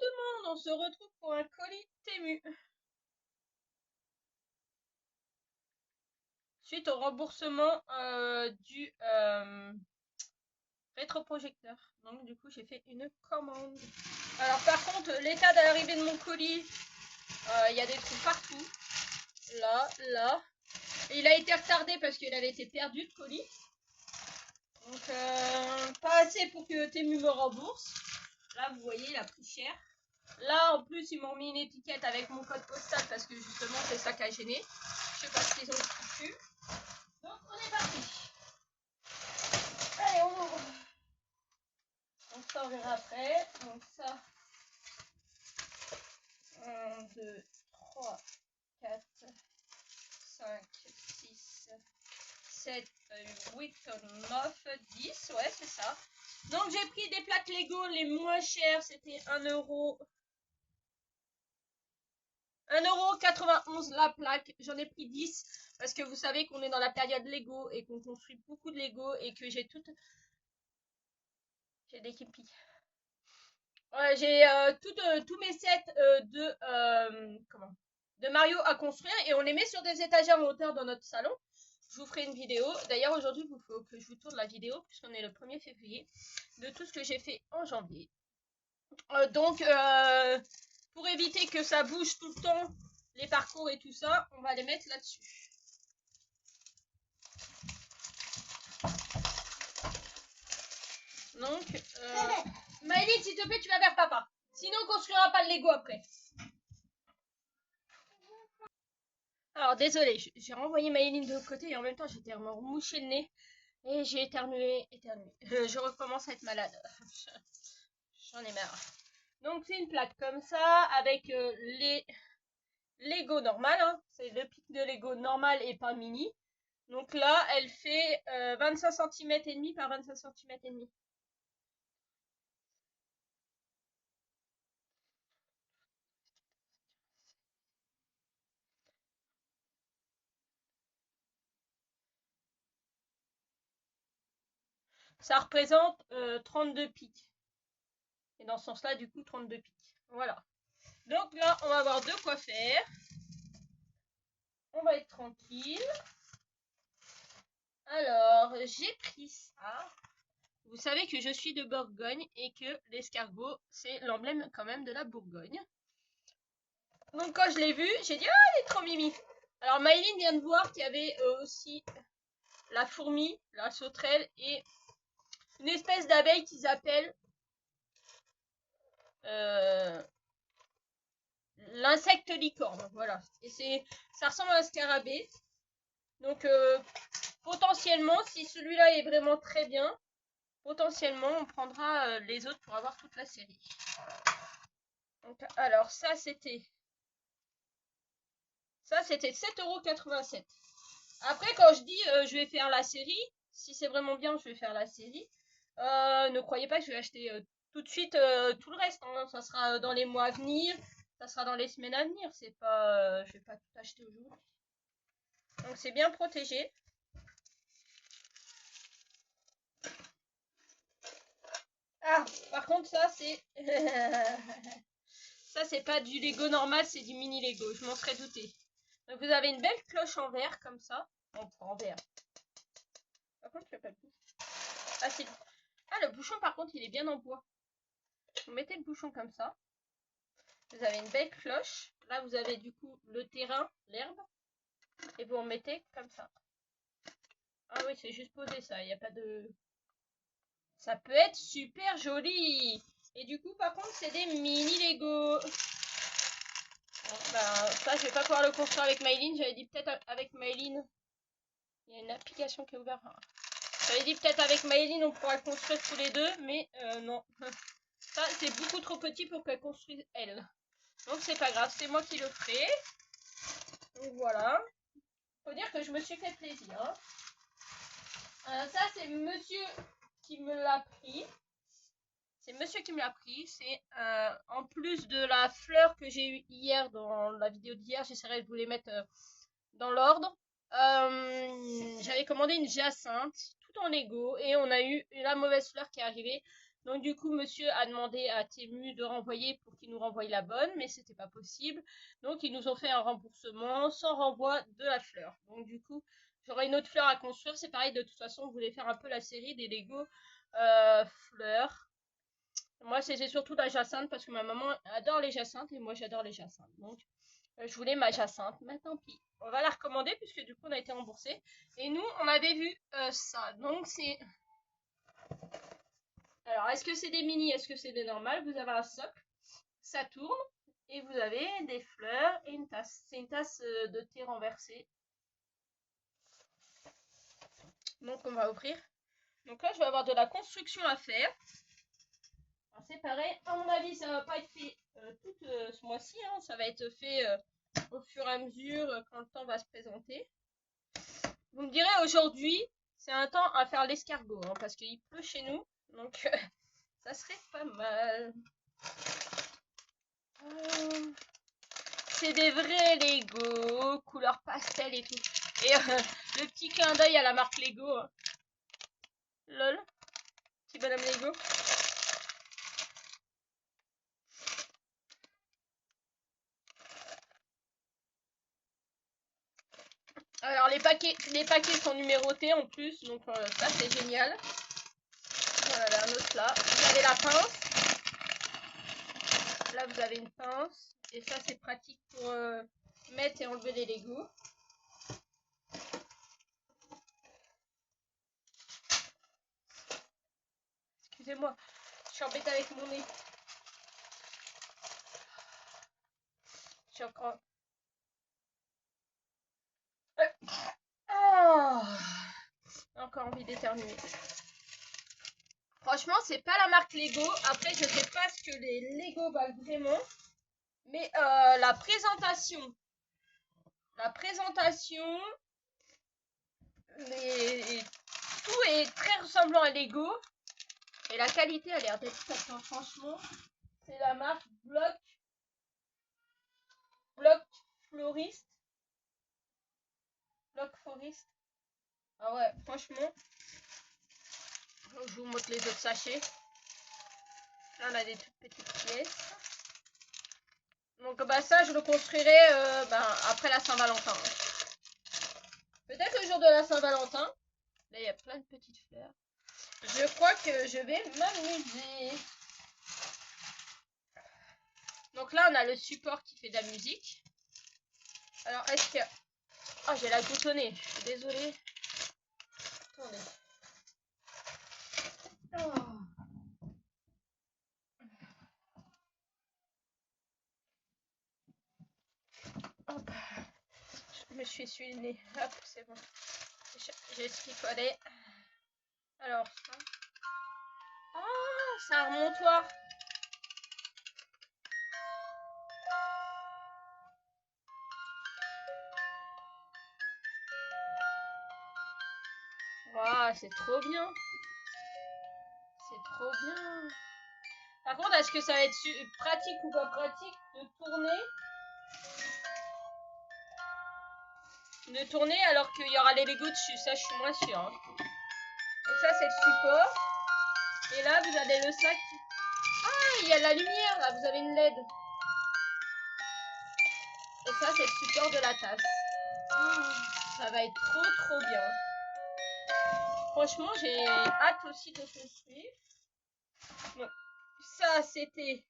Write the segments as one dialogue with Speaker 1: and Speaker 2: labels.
Speaker 1: le monde, on se retrouve pour un colis Temu. Suite au remboursement du rétroprojecteur. Donc du coup j'ai fait une commande. Alors par contre l'état d'arrivée de mon colis, il y a des trous partout. Là, là. Et il a été retardé parce qu'il avait été perdu le colis. Donc pas assez pour que Temu me rembourse. Là vous voyez il a pris cher. Là en plus ils m'ont mis une étiquette avec mon code postal parce que justement c'est ça qui a gêné. Je sais pas ce qu'ils ont foutu. Donc on est parti. Allez on ouvre. Donc ça on verra après. Donc ça 1, 2, 3, 4, 5, 6, 7, 8, 9, 10. Ouais c'est ça. Donc j'ai pris des plaques Lego les moins chères. C'était 1€. 1,91€ la plaque, j'en ai pris 10 parce que vous savez qu'on est dans la période Lego et qu'on construit beaucoup de Lego et que j'ai toutes... J'ai des kimpis. Ouais, j'ai tous mes sets de Mario à construire et on les met sur des étagères en hauteur dans notre salon. Je vous ferai une vidéo. D'ailleurs aujourd'hui il faut que je vous tourne la vidéo puisqu'on est le 1er février de tout ce que j'ai fait en janvier. Donc pour éviter que ça bouge tout le temps, les parcours et tout ça, on va les mettre là-dessus. Donc, Maëline, s'il te plaît, tu vas vers papa. Sinon, on construira pas le Lego après. Alors, désolé, j'ai renvoyé Maëline de l'autre côté et en même temps, j'étais me remouché le nez et j'ai éternué. Je recommence à être malade. J'en ai marre. Donc, c'est une plaque comme ça avec les Lego normal. Hein. C'est le pic de Lego normal et pas mini. Donc là, elle fait 25 cm et demi par 25 cm et demi. Ça représente 32 pics. Et dans ce sens-là, du coup, 32 pics. Voilà. Donc là, on va avoir de quoi faire. On va être tranquille. Alors, j'ai pris ça. Vous savez que je suis de Bourgogne et que l'escargot, c'est l'emblème quand même de la Bourgogne. Donc quand je l'ai vu, j'ai dit, ah, elle est trop mimi. Alors Maëline vient de voir qu'il y avait aussi la fourmi, la sauterelle et une espèce d'abeille qu'ils appellent l'insecte licorne. Voilà. Et ça ressemble à un scarabée. Donc potentiellement, si celui-là est vraiment très bien, potentiellement on prendra les autres pour avoir toute la série. Donc, alors ça c'était 7,87 €. Après quand je dis je vais faire la série, si c'est vraiment bien je vais faire la série, ne croyez pas que je vais acheter tout de suite tout le reste, hein. Ça sera dans les mois à venir, ça sera dans les semaines à venir, c'est pas je vais pas tout acheter aujourd'hui. Donc c'est bien protégé. Ah, par contre ça c'est ça c'est pas du Lego normal, c'est du mini Lego, je m'en serais douté. Donc vous avez une belle cloche en verre comme ça. En verre. Par contre, je fais pas le bouchon. Ah, le bouchon par contre, il est bien en bois. Vous mettez le bouchon comme ça. Vous avez une belle cloche. Là, vous avez du coup le terrain, l'herbe. Et vous en mettez comme ça. Ah oui, c'est juste posé ça. Il n'y a pas de... Ça peut être super joli. Et du coup, par contre, c'est des mini Lego. Bon, ben, ça, je vais pas pouvoir le construire avec Maëline. J'avais dit peut-être avec Maëline. Il y a une application qui est ouverte. J'avais dit peut-être avec Maëline, on pourra le construire tous les deux. Mais non. Ça, c'est beaucoup trop petit pour qu'elle construise elle. Donc, c'est pas grave. C'est moi qui le ferai. Donc, voilà. Faut dire que je me suis fait plaisir. Hein. Ça, c'est monsieur qui me l'a pris. C'est monsieur qui me l'a pris. C'est en plus de la fleur que j'ai eue hier dans la vidéo d'hier. J'essaierai de vous les mettre dans l'ordre. J'avais commandé une jacinthe tout en Lego et on a eu la mauvaise fleur qui est arrivée. Donc du coup, monsieur a demandé à Temu de renvoyer pour qu'il nous renvoie la bonne, mais c'était pas possible. Donc ils nous ont fait un remboursement sans renvoi de la fleur. Donc du coup, j'aurai une autre fleur à construire. C'est pareil, de toute façon, on voulait faire un peu la série des Lego fleurs. Moi, c'était surtout la jacinthe parce que ma maman adore les jacinthes et moi, j'adore les jacinthes. Donc, je voulais ma jacinthe. Mais tant pis. On va la recommander puisque du coup, on a été remboursé. Et nous, on avait vu ça. Donc, c'est... Alors, est-ce que c'est des mini? Est-ce que c'est des normales? Vous avez un socle. Ça tourne. Et vous avez des fleurs et une tasse. C'est une tasse de thé renversée. Donc, on va ouvrir. Donc là, je vais avoir de la construction à faire. C'est pareil, à mon avis, ça va pas être fait tout ce mois-ci, hein. Ça va être fait au fur et à mesure quand le temps va se présenter. Vous me direz, aujourd'hui, c'est un temps à faire l'escargot, hein, parce qu'il pleut chez nous, donc ça serait pas mal. C'est des vrais Lego, couleur pastel et tout. Et le petit clin d'œil à la marque Lego. Hein. Lol, petit bonhomme Lego. Alors les paquets sont numérotés en plus, donc ça c'est génial. Voilà, un autre là. Vous avez la pince. Là vous avez une pince. Et ça c'est pratique pour mettre et enlever les Legos. Excusez-moi, je suis embêtée avec mon nez. J'ai encore envie d'éternuer. Franchement, c'est pas la marque Lego. Après, je sais pas ce que les Lego valent vraiment. Mais la présentation, tout est très ressemblant à Lego. Et la qualité a l'air d'être top, hein. Franchement, c'est la marque Block Florist. Block Forest. Ah ouais, franchement. Je vous montre les autres sachets. Là, on a des toutes petites pièces. Donc, bah, ça, je le construirai après la Saint-Valentin. Peut-être le jour de la Saint-Valentin. Là, il y a plein de petites fleurs. Je crois que je vais m'amuser. Donc là, on a le support qui fait de la musique. Alors, est-ce que... Oh, j'ai la goutte au nez. Je suis désolée. Attendez. Oh. Hop. Je me suis essuyé le nez. Hop, c'est bon. J'ai ce qu'il fallait. Alors, ça. Ah, c'est un remontoir. Waouh, c'est trop bien. C'est trop bien. Par contre, est-ce que ça va être pratique ou pas pratique de tourner alors qu'il y aura les Legos dessus? Ça, je suis moins sûre. Hein. Donc ça, c'est le support. Et là, vous avez le sac. Ah, il y a la lumière, là. Vous avez une LED. Et ça, c'est le support de la tasse. Oh, ça va être trop bien. Franchement, j'ai hâte aussi de construire. Donc, ça, c'était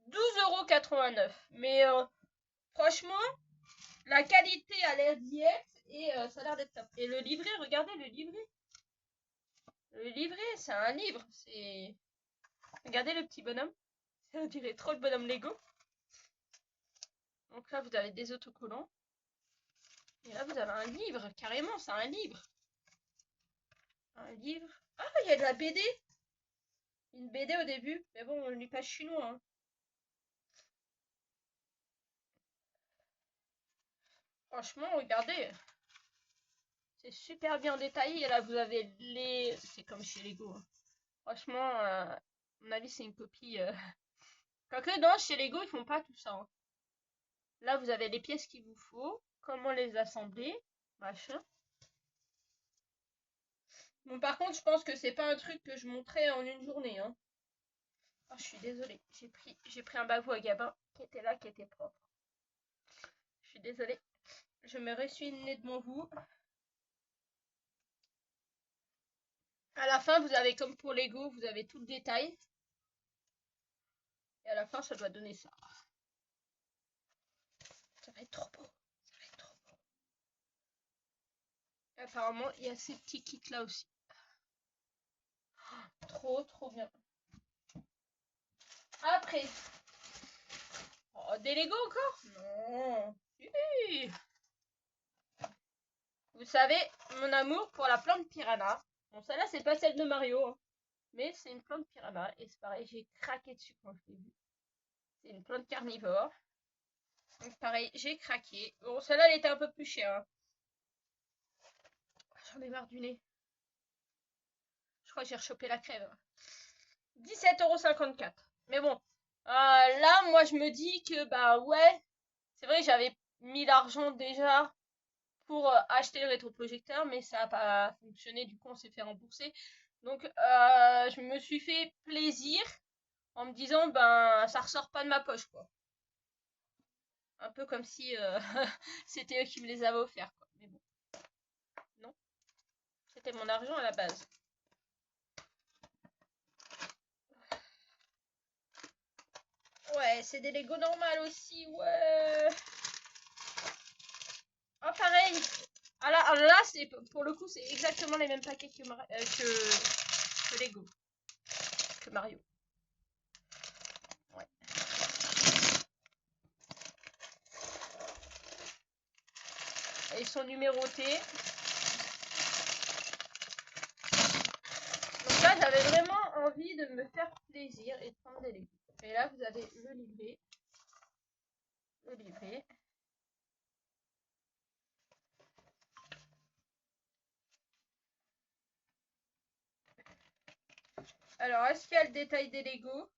Speaker 1: 12,89 €. Mais franchement, la qualité a l'air d'y être et ça a l'air d'être top. Et le livret, regardez le livret. Le livret, c'est un livre. C'est... Regardez le petit bonhomme. On dirait trop le bonhomme Lego. Donc là, vous avez des autocollants. Et là, vous avez un livre. Carrément, c'est un livre. Un livre. Ah, il y a de la BD. Une BD au début. Mais bon, on lit pas chinois. Hein. Franchement, regardez. C'est super bien détaillé. Et là, vous avez les... C'est comme chez Lego. Hein. Franchement, à mon avis, c'est une copie. Quoique, non, chez Lego, ils font pas tout ça. Hein. Là, vous avez les pièces qu'il vous faut. Comment les assembler. Machin. Bon, par contre, je pense que c'est pas un truc que je monterai en une journée, hein. Oh, je suis désolée, j'ai pris un bavou à Gabin qui était là, qui était propre. Je suis désolée. Je me ressuie le nez devant vous. À la fin, vous avez comme pour Lego, vous avez tout le détail. Et à la fin, ça doit donner ça. Ça va être trop beau. Ça va être trop beau. Et apparemment, il y a ces petits kits là aussi. Trop, trop bien. Après. Oh, des Lego encore? Non. Si. Vous savez, mon amour pour la plante piranha. Bon, celle-là, c'est pas celle de Mario. Hein. Mais c'est une plante piranha. Et c'est pareil, j'ai craqué dessus quand je l'ai vue. C'est une plante carnivore. Donc pareil, j'ai craqué. Bon, celle-là, elle était un peu plus chère. Hein. J'en ai marre du nez. Je crois que j'ai rechopé la crève. 17,54 €. Mais bon, là, moi, je me dis que, bah ouais, c'est vrai que j'avais mis l'argent déjà pour acheter le rétroprojecteur, mais ça n'a pas fonctionné, du coup, on s'est fait rembourser. Donc, je me suis fait plaisir en me disant, ben, ça ressort pas de ma poche, quoi. Un peu comme si c'était eux qui me les avaient offerts, quoi. Mais bon, non, c'était mon argent à la base. Ouais, c'est des Lego normales aussi, ouais. Oh, pareil. Ah là, c'est pour le coup, c'est exactement les mêmes paquets que Lego, que Mario. Ouais. Et ils sont numérotés. Donc là, j'avais vraiment envie de me faire plaisir et de prendre des Lego. Et là, vous avez le livret. Le livret. Alors, est-ce qu'il y a le détail des Lego?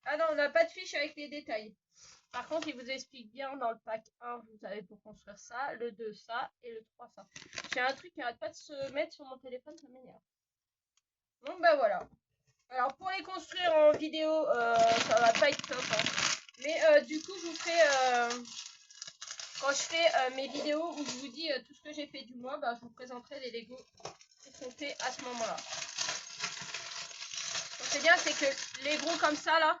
Speaker 1: Ah non, on n'a pas de fiche avec les détails. Par contre, il vous explique bien dans le pack 1, vous avez pour construire ça, le 2 ça, et le 3 ça. J'ai un truc qui n'arrête pas de se mettre sur mon téléphone, ça m'énerve. Donc bah voilà. Alors pour les construire en vidéo, ça va pas être top. Hein. Mais du coup, je vous ferai, quand je fais mes vidéos où je vous dis tout ce que j'ai fait du mois, bah, je vous présenterai les Lego qui sont faits à ce moment-là. Donc c'est bien, c'est que les gros comme ça là,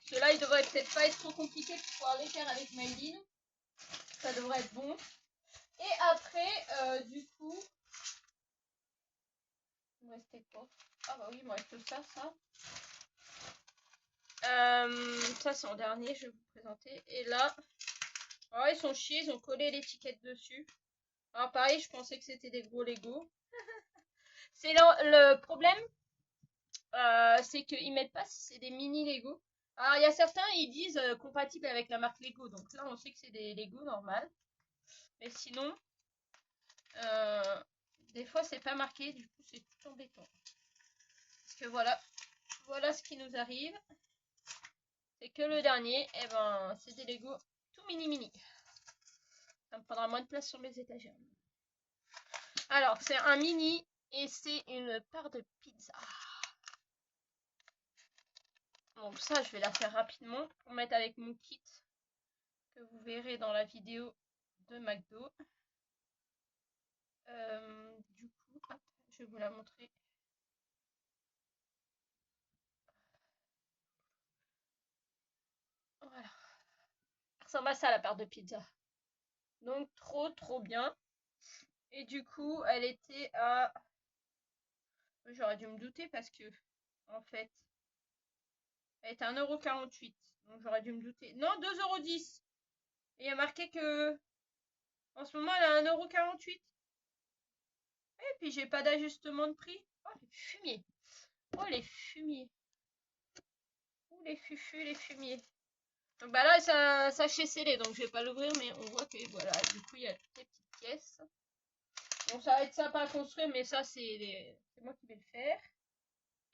Speaker 1: ceux-là ils devraient peut-être pas être trop compliqués pour pouvoir les faire avec Maïline. Ça devrait être bon. Et après, du coup, il me restait quoi? Ah bah oui, il me reste ça. Ça c'est en dernier, je vais vous présenter. Et là, oh, ils sont chiés, ils ont collé l'étiquette dessus. Alors pareil, je pensais que c'était des gros Lego. C'est le problème, c'est qu'ils mettent pas si c'est des mini Lego. Alors il y a certains, ils disent compatible avec la marque Lego. Donc là, on sait que c'est des Lego normal. Mais sinon, des fois c'est pas marqué, du coup c'est tout embêtant. Parce que voilà ce qui nous arrive. C'est que le dernier, et ben c'est des Lego tout mini. Ça me prendra moins de place sur mes étagères. Alors, c'est un mini et c'est une part de pizza. Donc ça, je vais la faire rapidement pour mettre avec mon kit que vous verrez dans la vidéo de McDo. Du coup, hop, je vais vous la montrer. Voilà. Ça ressemble à ça la part de pizza. Donc trop bien. Et du coup, elle était à... J'aurais dû me douter parce que, en fait, elle était à 1,48 €. Donc j'aurais dû me douter. Non, 2,10 €. Et il y a marqué que en ce moment elle est à 1,48 €. Et puis j'ai pas d'ajustement de prix. Oh les fumiers. Oh les fumiers. Oh les fufus, les fumiers. Donc bah là c'est un sachet scellé donc je vais pas l'ouvrir mais on voit que voilà du coup il y a toutes les petites pièces. Bon ça va être sympa à construire mais ça c'est moi qui vais le faire.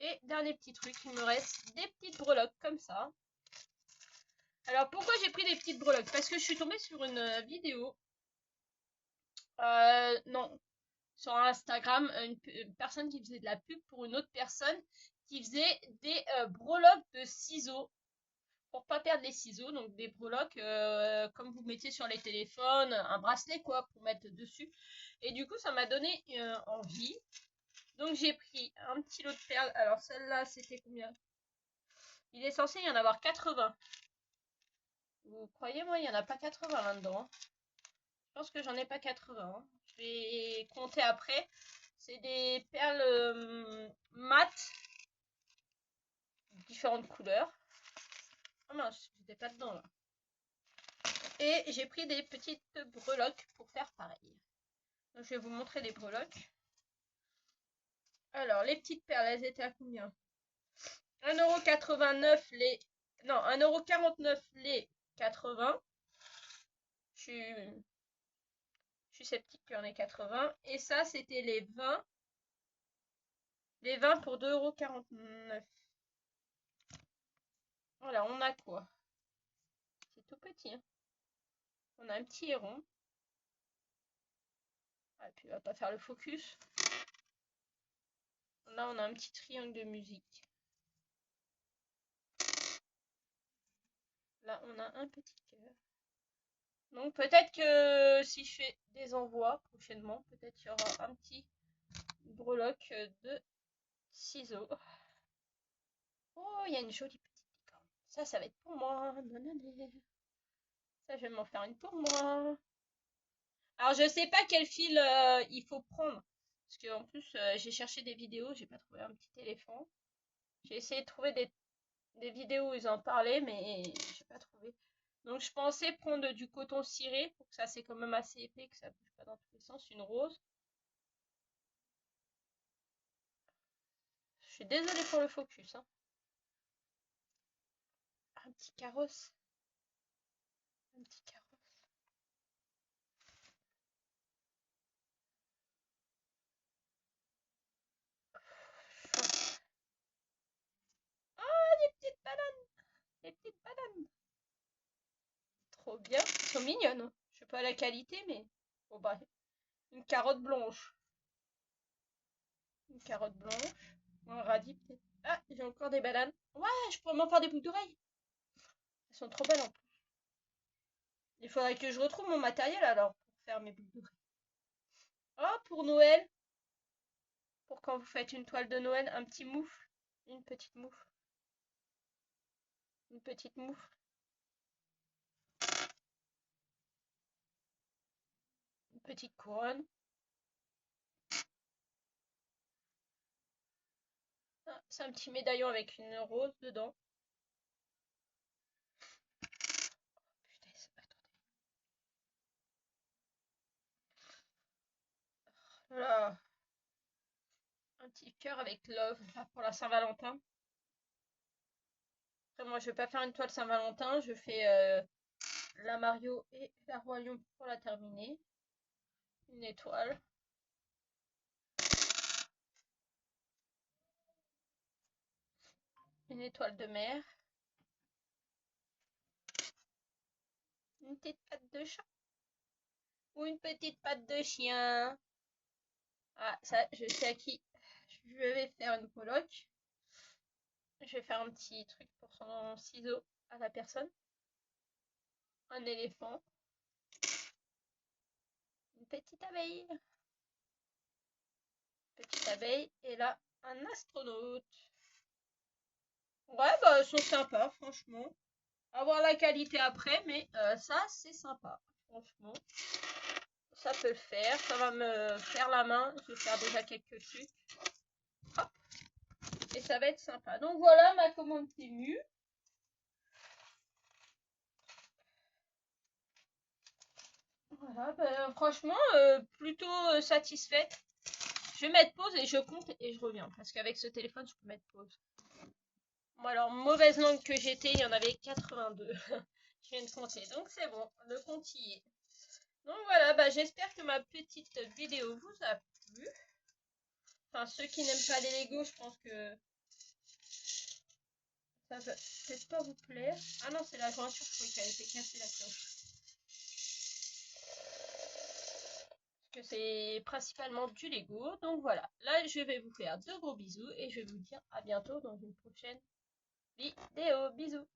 Speaker 1: Et dernier petit truc, il me reste des petites breloques comme ça. Alors pourquoi j'ai pris des petites breloques? Parce que je suis tombée sur une vidéo. Non. sur Instagram une personne qui faisait de la pub pour une autre personne qui faisait des breloques de ciseaux pour pas perdre les ciseaux, donc des breloques comme vous mettez sur les téléphones, un bracelet quoi pour mettre dessus. Et du coup ça m'a donné envie. Donc j'ai pris un petit lot de perles. Alors celle-là c'était combien? Il est censé y en avoir 80. Vous croyez moi il n'y en a pas 80 là-dedans. Hein. Je pense que j'en ai pas 80. Hein. Je vais compter après. C'est des perles mat, différentes couleurs. Oh mince, j'étais pas dedans là. Et j'ai pris des petites breloques pour faire pareil. Donc, je vais vous montrer les breloques. Alors, les petites perles, elles étaient à combien? 1,89€ les... Non, 1,49€ les 80. Je suis sceptique qu'il y en ait 80. Et ça, c'était les 20. Les 20 pour 2,49€. Voilà, on a quoi? C'est tout petit. Hein. On a un petit héron. Ah, et puis, il va pas faire le focus. Là, on a un petit triangle de musique. Là, on a un petit cœur. Donc, peut-être que si je fais des envois prochainement, peut-être qu'il y aura un petit breloque de ciseaux. Oh, il y a une jolie petite licorne. Ça va être pour moi. Ça, je vais m'en faire une pour moi. Alors, je sais pas quel fil il faut prendre. Parce que en plus, j'ai cherché des vidéos, j'ai pas trouvé un petit éléphant. J'ai essayé de trouver des vidéos où ils en parlaient, mais j'ai pas trouvé. Donc, je pensais prendre du coton ciré pour que ça c'est quand même assez épais, que ça bouge pas dans tous les sens. Une rose. Je suis désolée pour le focus. Hein. Un petit carrosse. Un petit carrosse. Oh, des petites bananes. Des petites bananes. Trop bien. Elles sont mignonnes. Hein. Je sais pas la qualité, mais... Bon, bah, une carotte blanche. Une carotte blanche. Ou un radis, peut-être. Ah, j'ai encore des bananes. Ouais, je pourrais m'en faire des boucles d'oreilles. Elles sont trop belles en plus. Il faudrait que je retrouve mon matériel alors pour faire mes boucles d'oreilles. Oh, pour Noël. Pour quand vous faites une toile de Noël, un petit moufle. Une petite moufle. Une petite moufle. Une petite couronne. Ah, c'est un petit médaillon avec une rose dedans. Putain, attendez. Voilà. Un petit cœur avec love là, pour la Saint-Valentin. Après, moi, je vais pas faire une toile Saint-Valentin. Je fais la Mario et la Roi Lion pour la terminer. Une étoile. Une étoile de mer. Une petite patte de chat. Ou une petite patte de chien. Ah, ça, je sais à qui je vais faire une coloc. Je vais faire un petit truc pour son ciseau à la personne. Un éléphant. Une petite abeille. Petite abeille. Et là, un astronaute. Ouais, bah, elles sont sympas, franchement. À voir la qualité après, mais ça, c'est sympa. Franchement, ça peut le faire. Ça va me faire la main. Je vais faire déjà quelques trucs. Hop. Et ça va être sympa. Donc voilà ma commande Temu. Voilà, bah, franchement, plutôt satisfaite. Je vais mettre pause et je compte et je reviens. Parce qu'avec ce téléphone, je peux mettre pause. Bon, alors, mauvaise langue que j'étais, il y en avait 82. Je viens de compter. Donc, c'est bon, le compte y est. Donc, voilà, bah, j'espère que ma petite vidéo vous a plu. Enfin, ceux qui n'aiment pas les Lego, je pense que ça va peut-être pas vous plaire. Ah non, c'est la jointure, je croyais qu'elle était cassée, la cloche. Parce puisque c'est principalement du Lego. Donc voilà, là je vais vous faire de gros bisous et je vais vous dire à bientôt dans une prochaine vidéo. Bisous.